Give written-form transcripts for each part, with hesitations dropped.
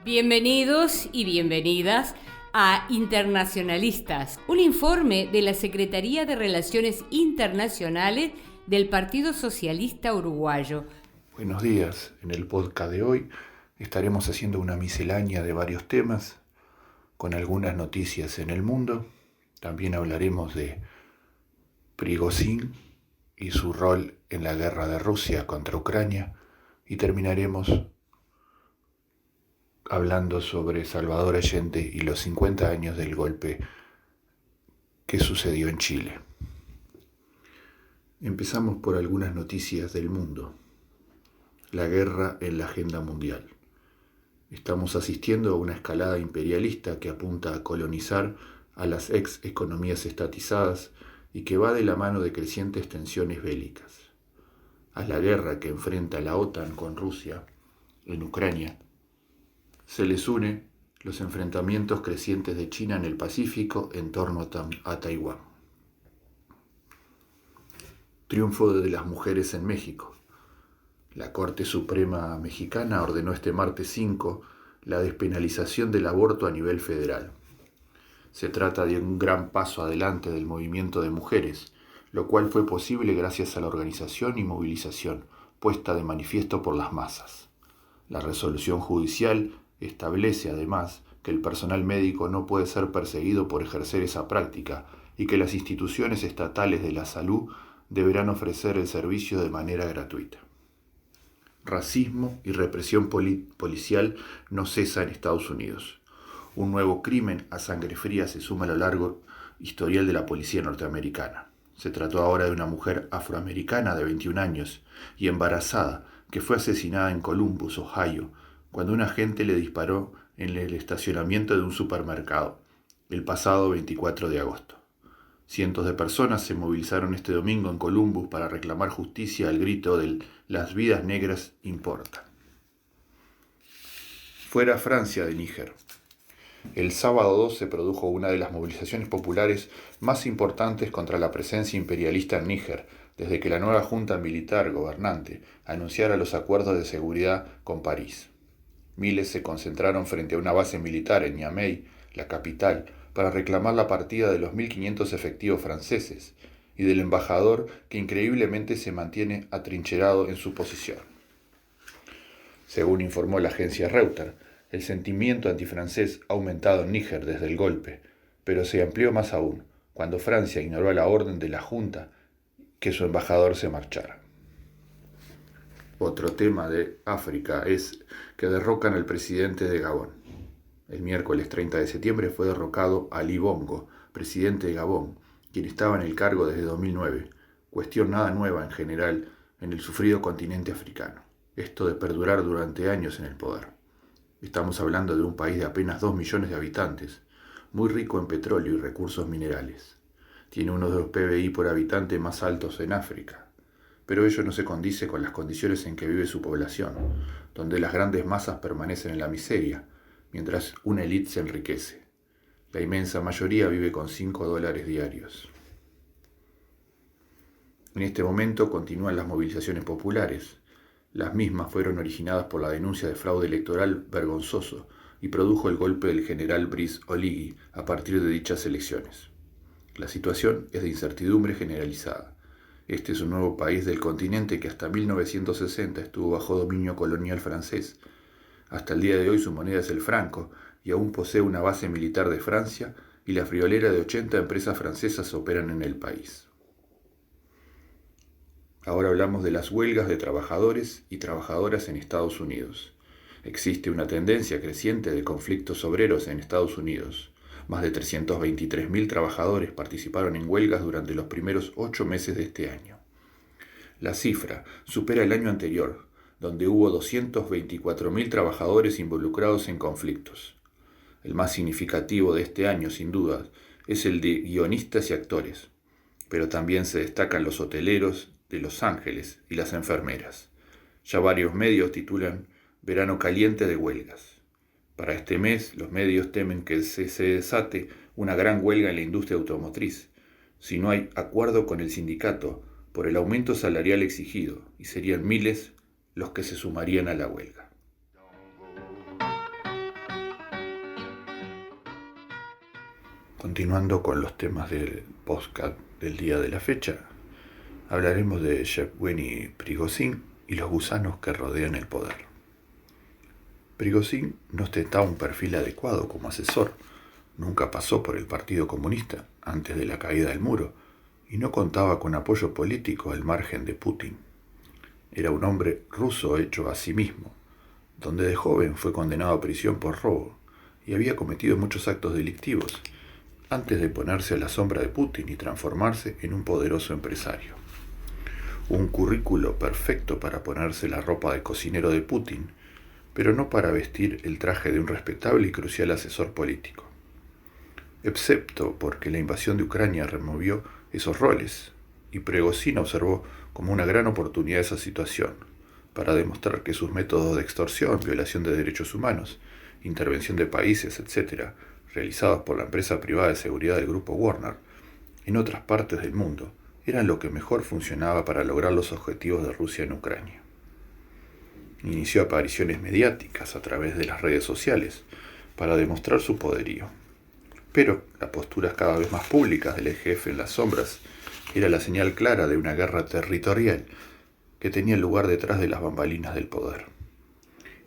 Bienvenidos y bienvenidas a Internacionalistas, un informe de la Secretaría de Relaciones Internacionales del Partido Socialista Uruguayo. Buenos días, en el podcast de hoy estaremos haciendo una miscelánea de varios temas, con algunas noticias en el mundo. También hablaremos de Prigozhin y su rol en la guerra de Rusia contra Ucrania y terminaremos hablando sobre Salvador Allende y los 50 años del golpe que sucedió en Chile. Empezamos por algunas noticias del mundo. La guerra en la agenda mundial. Estamos asistiendo a una escalada imperialista que apunta a colonizar a las ex economías estatizadas y que va de la mano de crecientes tensiones bélicas. A la guerra que enfrenta la OTAN con Rusia en Ucrania se les une los enfrentamientos crecientes de China en el Pacífico en torno a Taiwán. Triunfo de las mujeres en México. La Corte Suprema Mexicana ordenó este martes 5 la despenalización del aborto a nivel federal. Se trata de un gran paso adelante del movimiento de mujeres, lo cual fue posible gracias a la organización y movilización puesta de manifiesto por las masas. La resolución judicial establece además que el personal médico no puede ser perseguido por ejercer esa práctica y que las instituciones estatales de la salud deberán ofrecer el servicio de manera gratuita. Racismo y represión policial no cesa en Estados Unidos. Un nuevo crimen a sangre fría se suma a lo largo historial de la policía norteamericana. Se trató ahora de una mujer afroamericana de 21 años y embarazada que fue asesinada en Columbus, Ohio, cuando un agente le disparó en el estacionamiento de un supermercado el pasado 24 de agosto. Cientos de personas se movilizaron este domingo en Columbus para reclamar justicia al grito de "Las vidas negras importan". Fuera Francia de Níger. El sábado 2 se produjo una de las movilizaciones populares más importantes contra la presencia imperialista en Níger, desde que la nueva junta militar gobernante anunciara los acuerdos de seguridad con París. Miles se concentraron frente a una base militar en Niamey, la capital, para reclamar la partida de los 1.500 efectivos franceses y del embajador que increíblemente se mantiene atrincherado en su posición. Según informó la agencia Reuters, el sentimiento antifrancés ha aumentado en Níger desde el golpe, pero se amplió más aún cuando Francia ignoró la orden de la Junta que su embajador se marchara. Otro tema de África es que derrocan al presidente de Gabón. El miércoles 30 de septiembre fue derrocado Ali Bongo, presidente de Gabón, quien estaba en el cargo desde 2009, cuestión nada nueva en general en el sufrido continente africano, esto de perdurar durante años en el poder. Estamos hablando de un país de apenas 2 millones de habitantes, muy rico en petróleo y recursos minerales. Tiene uno de los PBI por habitante más altos en África, pero ello no se condice con las condiciones en que vive su población, donde las grandes masas permanecen en la miseria, mientras una élite se enriquece. La inmensa mayoría vive con $5 diarios. En este momento continúan las movilizaciones populares. Las mismas fueron originadas por la denuncia de fraude electoral vergonzoso y produjo el golpe del general Brice Oligui a partir de dichas elecciones. La situación es de incertidumbre generalizada. Este es un nuevo país del continente que hasta 1960 estuvo bajo dominio colonial francés. Hasta el día de hoy su moneda es el franco y aún posee una base militar de Francia y la friolera de 80 empresas francesas operan en el país. Ahora hablamos de las huelgas de trabajadores y trabajadoras en Estados Unidos. Existe una tendencia creciente de conflictos obreros en Estados Unidos. Más de 323.000 trabajadores participaron en huelgas durante los primeros 8 meses de este año. La cifra supera el año anterior, donde hubo 224.000 trabajadores involucrados en conflictos. El más significativo de este año, sin duda, es el de guionistas y actores, pero también se destacan los hoteleros de Los Ángeles y las enfermeras. Ya varios medios titulan "Verano caliente de huelgas". Para este mes, los medios temen que se desate una gran huelga en la industria automotriz, si no hay acuerdo con el sindicato por el aumento salarial exigido, y serían miles los que se sumarían a la huelga. Continuando con los temas del podcast del día de la fecha, hablaremos de Yevgeny Prigozhin y los gusanos que rodean el poder. Prigozhin no ostentaba un perfil adecuado como asesor, nunca pasó por el Partido Comunista antes de la caída del muro y no contaba con apoyo político al margen de Putin. Era un hombre ruso hecho a sí mismo, donde de joven fue condenado a prisión por robo y había cometido muchos actos delictivos antes de ponerse a la sombra de Putin y transformarse en un poderoso empresario. Un currículo perfecto para ponerse la ropa de cocinero de Putin, pero no para vestir el traje de un respetable y crucial asesor político. Excepto porque la invasión de Ucrania removió esos roles, y Prigozhin observó como una gran oportunidad esa situación, para demostrar que sus métodos de extorsión, violación de derechos humanos, intervención de países, etc., realizados por la empresa privada de seguridad del grupo Wagner en otras partes del mundo, eran lo que mejor funcionaba para lograr los objetivos de Rusia en Ucrania. Inició apariciones mediáticas a través de las redes sociales para demostrar su poderío. Pero las posturas cada vez más públicas del jefe en las sombras era la señal clara de una guerra territorial que tenía lugar detrás de las bambalinas del poder.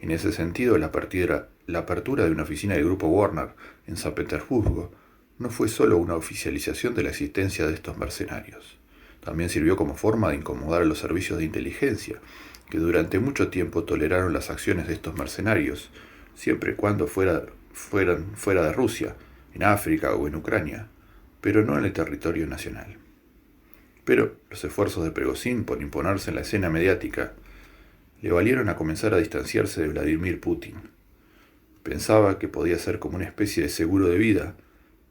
En ese sentido, la apertura de una oficina del grupo Wagner en San Petersburgo no fue solo una oficialización de la existencia de estos mercenarios. También sirvió como forma de incomodar a los servicios de inteligencia, que durante mucho tiempo toleraron las acciones de estos mercenarios, siempre y cuando fueran fuera de Rusia, en África o en Ucrania, pero no en el territorio nacional. Pero los esfuerzos de Prigozhin por imponerse en la escena mediática le valieron a comenzar a distanciarse de Vladimir Putin. Pensaba que podía ser como una especie de seguro de vida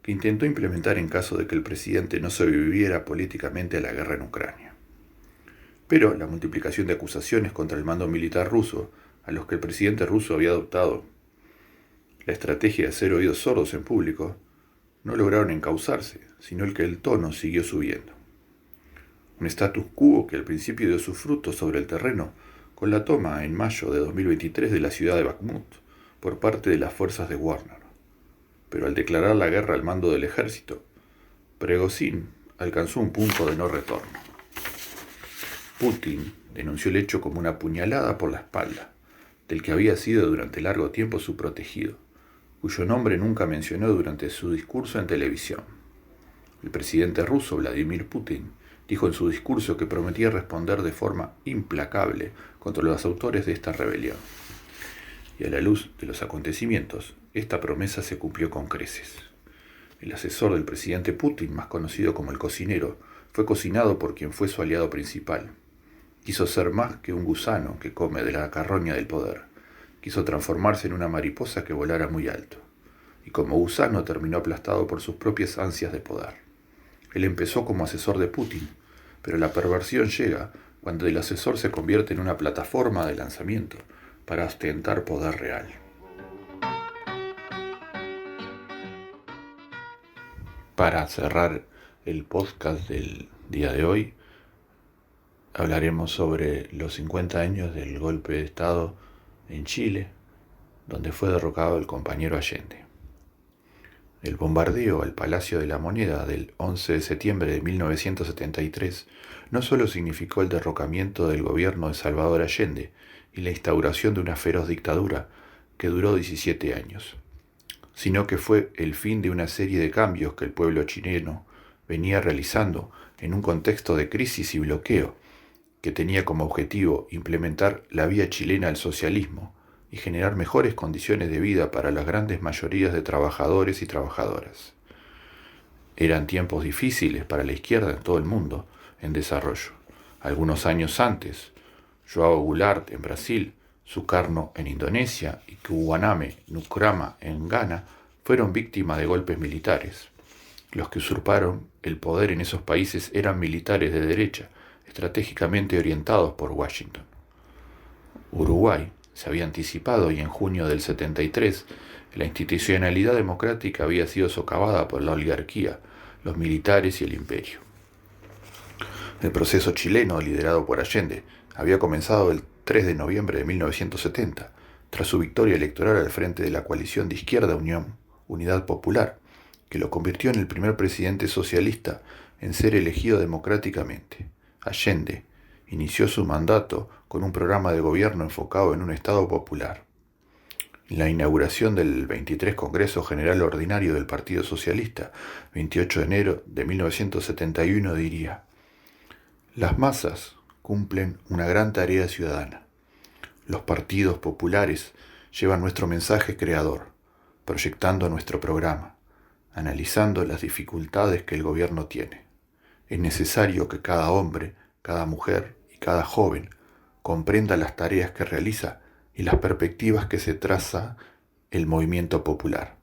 que intentó implementar en caso de que el presidente no sobreviviera políticamente a la guerra en Ucrania. Pero la multiplicación de acusaciones contra el mando militar ruso, a los que el presidente ruso había adoptado la estrategia de hacer oídos sordos en público, no lograron encauzarse, sino el que el tono siguió subiendo. Un status quo que al principio dio sus frutos sobre el terreno con la toma en mayo de 2023 de la ciudad de Bakhmut por parte de las fuerzas de Wagner. Pero al declarar la guerra al mando del ejército, Prigozhin alcanzó un punto de no retorno. Putin denunció el hecho como una puñalada por la espalda, del que había sido durante largo tiempo su protegido, cuyo nombre nunca mencionó durante su discurso en televisión. El presidente ruso, Vladimir Putin, dijo en su discurso que prometía responder de forma implacable contra los autores de esta rebelión. Y a la luz de los acontecimientos, esta promesa se cumplió con creces. El asesor del presidente Putin, más conocido como el cocinero, fue cocinado por quien fue su aliado principal. Quiso ser más que un gusano que come de la carroña del poder. Quiso transformarse en una mariposa que volara muy alto. Y como gusano terminó aplastado por sus propias ansias de poder. Él empezó como asesor de Putin, pero la perversión llega cuando el asesor se convierte en una plataforma de lanzamiento para ostentar poder real. Para cerrar el podcast del día de hoy, hablaremos sobre los 50 años del golpe de Estado en Chile, donde fue derrocado el compañero Allende. El bombardeo al Palacio de la Moneda del 11 de septiembre de 1973 no solo significó el derrocamiento del gobierno de Salvador Allende y la instauración de una feroz dictadura que duró 17 años, sino que fue el fin de una serie de cambios que el pueblo chileno venía realizando en un contexto de crisis y bloqueo que tenía como objetivo implementar la vía chilena al socialismo y generar mejores condiciones de vida para las grandes mayorías de trabajadores y trabajadoras. Eran tiempos difíciles para la izquierda en todo el mundo en desarrollo. Algunos años antes, João Goulart en Brasil, Sukarno en Indonesia y Kuwaname Nkrumah en Ghana fueron víctimas de golpes militares. Los que usurparon el poder en esos países eran militares de derecha, estratégicamente orientados por Washington. Uruguay se había anticipado y en junio del 73 la institucionalidad democrática había sido socavada por la oligarquía, los militares y el imperio. El proceso chileno, liderado por Allende, había comenzado el 3 de noviembre de 1970, tras su victoria electoral al frente de la coalición de izquierda Unidad Popular, que lo convirtió en el primer presidente socialista en ser elegido democráticamente. Allende inició su mandato con un programa de gobierno enfocado en un Estado popular. En la inauguración del 23 Congreso General Ordinario del Partido Socialista, 28 de enero de 1971, diría: las masas cumplen una gran tarea ciudadana. Los partidos populares llevan nuestro mensaje creador, proyectando nuestro programa, analizando las dificultades que el gobierno tiene. Es necesario que cada hombre, cada mujer y cada joven comprenda las tareas que realiza y las perspectivas que se traza el movimiento popular.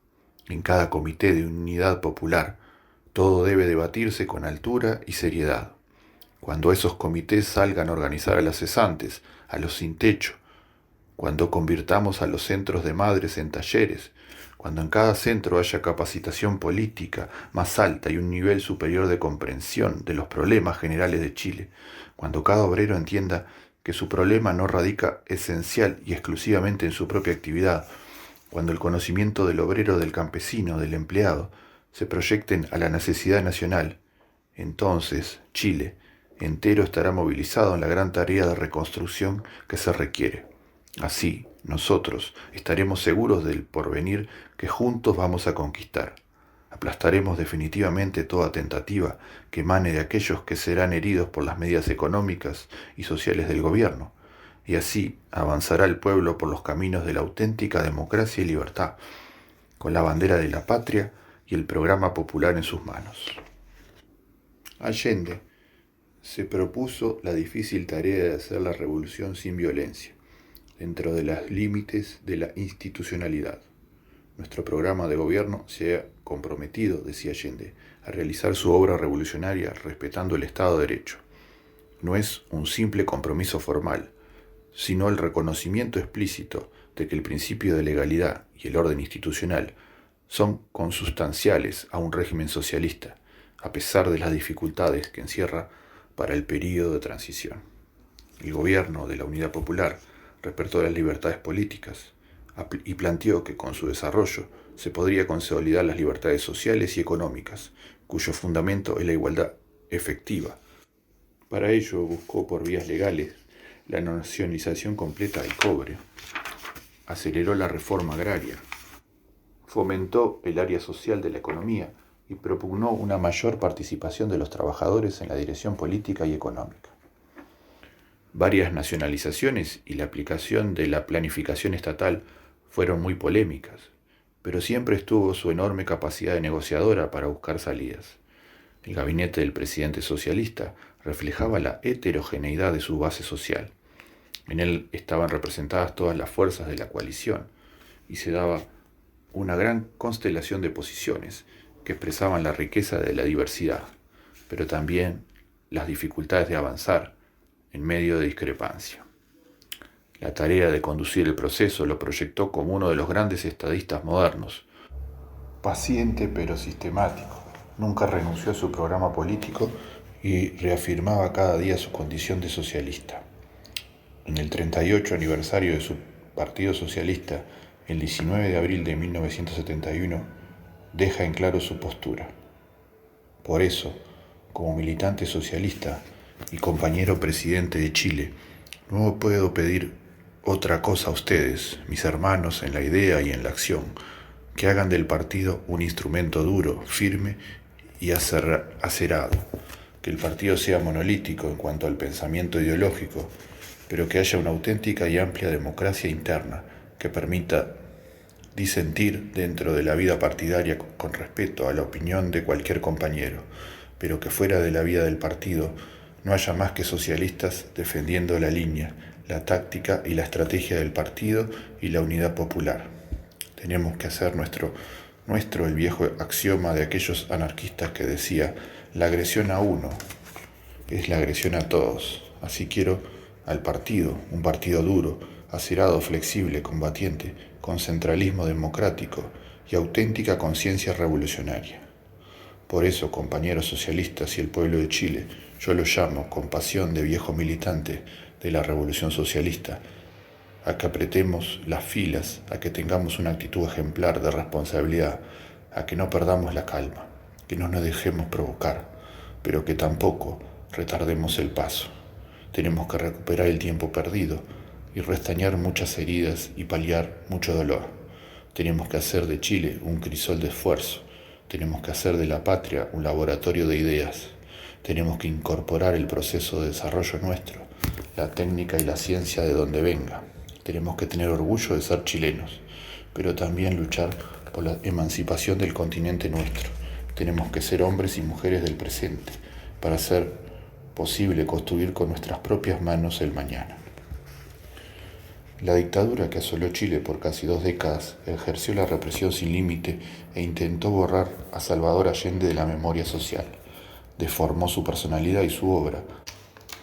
En cada comité de unidad popular, todo debe debatirse con altura y seriedad. Cuando esos comités salgan a organizar a las cesantes, a los sin techo, cuando convirtamos a los centros de madres en talleres, cuando en cada centro haya capacitación política más alta y un nivel superior de comprensión de los problemas generales de Chile, cuando cada obrero entienda que su problema no radica esencial y exclusivamente en su propia actividad, cuando el conocimiento del obrero, del campesino, del empleado, se proyecten a la necesidad nacional, entonces Chile entero estará movilizado en la gran tarea de reconstrucción que se requiere. Así, nosotros estaremos seguros del porvenir que juntos vamos a conquistar. Aplastaremos definitivamente toda tentativa que emane de aquellos que serán heridos por las medidas económicas y sociales del gobierno, y así avanzará el pueblo por los caminos de la auténtica democracia y libertad, con la bandera de la patria y el programa popular en sus manos. Allende se propuso la difícil tarea de hacer la revolución sin violencia, dentro de los límites de la institucionalidad. Nuestro programa de gobierno se ha comprometido, decía Allende, a realizar su obra revolucionaria respetando el Estado de Derecho. No es un simple compromiso formal, sino el reconocimiento explícito de que el principio de legalidad y el orden institucional son consustanciales a un régimen socialista, a pesar de las dificultades que encierra para el período de transición. El gobierno de la Unidad Popular respetó las libertades políticas y planteó que con su desarrollo se podría consolidar las libertades sociales y económicas, cuyo fundamento es la igualdad efectiva. Para ello buscó por vías legales la nacionalización completa del cobre, aceleró la reforma agraria, fomentó el área social de la economía y propugnó una mayor participación de los trabajadores en la dirección política y económica. Varias nacionalizaciones y la aplicación de la planificación estatal fueron muy polémicas, pero siempre estuvo su enorme capacidad negociadora para buscar salidas. El gabinete del presidente socialista reflejaba la heterogeneidad de su base social. En él estaban representadas todas las fuerzas de la coalición y se daba una gran constelación de posiciones que expresaban la riqueza de la diversidad, pero también las dificultades de avanzar en medio de discrepancia. La tarea de conducir el proceso lo proyectó como uno de los grandes estadistas modernos. Paciente pero sistemático, nunca renunció a su programa político y reafirmaba cada día su condición de socialista. En el 38 aniversario de su Partido Socialista, el 19 de abril de 1971, deja en claro su postura. Por eso, como militante socialista y compañero presidente de Chile, no puedo pedir otra cosa a ustedes, mis hermanos en la idea y en la acción, que hagan del partido un instrumento duro, firme y acerado, que el partido sea monolítico en cuanto al pensamiento ideológico, pero que haya una auténtica y amplia democracia interna que permita disentir dentro de la vida partidaria con respeto a la opinión de cualquier compañero, pero que fuera de la vida del partido no haya más que socialistas defendiendo la línea, la táctica y la estrategia del partido y la unidad popular. Tenemos que hacer nuestro el viejo axioma de aquellos anarquistas que decía: la agresión a uno es la agresión a todos. Así quiero al partido, un partido duro, acerado, flexible, combatiente, con centralismo democrático y auténtica conciencia revolucionaria. Por eso, compañeros socialistas y el pueblo de Chile, yo lo llamo, con pasión de viejo militante de la revolución socialista, a que apretemos las filas, a que tengamos una actitud ejemplar de responsabilidad, a que no perdamos la calma, que no nos dejemos provocar, pero que tampoco retardemos el paso. Tenemos que recuperar el tiempo perdido y restañar muchas heridas y paliar mucho dolor. Tenemos que hacer de Chile un crisol de esfuerzo. Tenemos que hacer de la patria un laboratorio de ideas. Tenemos que incorporar el proceso de desarrollo nuestro, la técnica y la ciencia de donde venga. Tenemos que tener orgullo de ser chilenos, pero también luchar por la emancipación del continente nuestro. Tenemos que ser hombres y mujeres del presente para hacer posible construir con nuestras propias manos el mañana. La dictadura que asoló Chile por casi 2 décadas ejerció la represión sin límite e intentó borrar a Salvador Allende de la memoria social. Deformó su personalidad y su obra,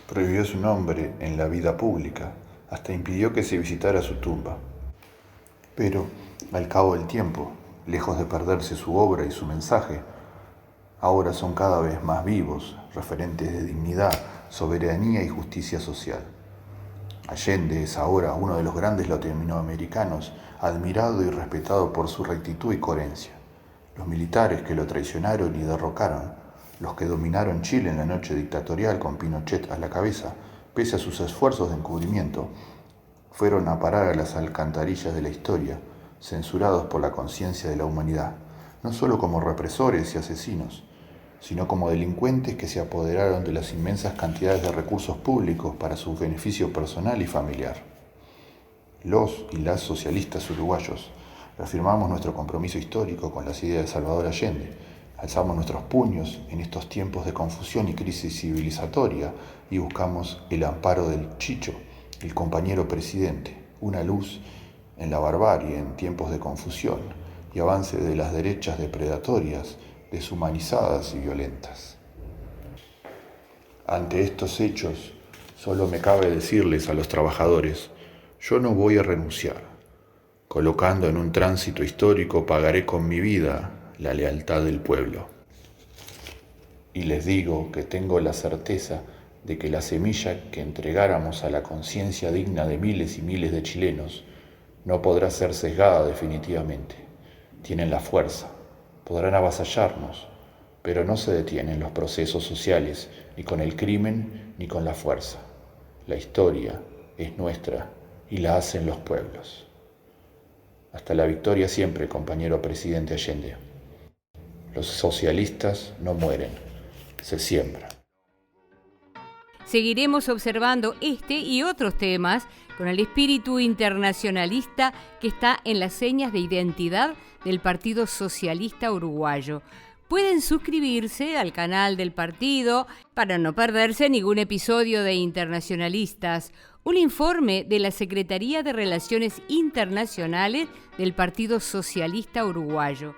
prohibió su nombre en la vida pública, hasta impidió que se visitara su tumba. Pero, al cabo del tiempo, lejos de perderse su obra y su mensaje, ahora son cada vez más vivos, referentes de dignidad, soberanía y justicia social. Allende es ahora uno de los grandes latinoamericanos, admirado y respetado por su rectitud y coherencia. Los militares que lo traicionaron y derrocaron, los que dominaron Chile en la noche dictatorial con Pinochet a la cabeza, pese a sus esfuerzos de encubrimiento, fueron a parar a las alcantarillas de la historia, censurados por la conciencia de la humanidad, no solo como represores y asesinos, sino como delincuentes que se apoderaron de las inmensas cantidades de recursos públicos para su beneficio personal y familiar. Los y las socialistas uruguayos reafirmamos nuestro compromiso histórico con las ideas de Salvador Allende, alzamos nuestros puños en estos tiempos de confusión y crisis civilizatoria y buscamos el amparo del Chicho, el compañero presidente, una luz en la barbarie en tiempos de confusión y avance de las derechas depredatorias, deshumanizadas y violentas. Ante estos hechos, solo me cabe decirles a los trabajadores, yo no voy a renunciar. Colocando en un tránsito histórico pagaré con mi vida la lealtad del pueblo. Y les digo que tengo la certeza de que la semilla que entregáramos a la conciencia digna de miles y miles de chilenos no podrá ser sesgada definitivamente. Tienen la fuerza. Podrán avasallarnos, pero no se detienen los procesos sociales, ni con el crimen, ni con la fuerza. La historia es nuestra y la hacen los pueblos. Hasta la victoria siempre, compañero presidente Allende. Los socialistas no mueren, se siembran. Seguiremos observando este y otros temas con el espíritu internacionalista que está en las señas de identidad del Partido Socialista Uruguayo. Pueden suscribirse al canal del partido para no perderse ningún episodio de Internacionalistas, un informe de la Secretaría de Relaciones Internacionales del Partido Socialista Uruguayo.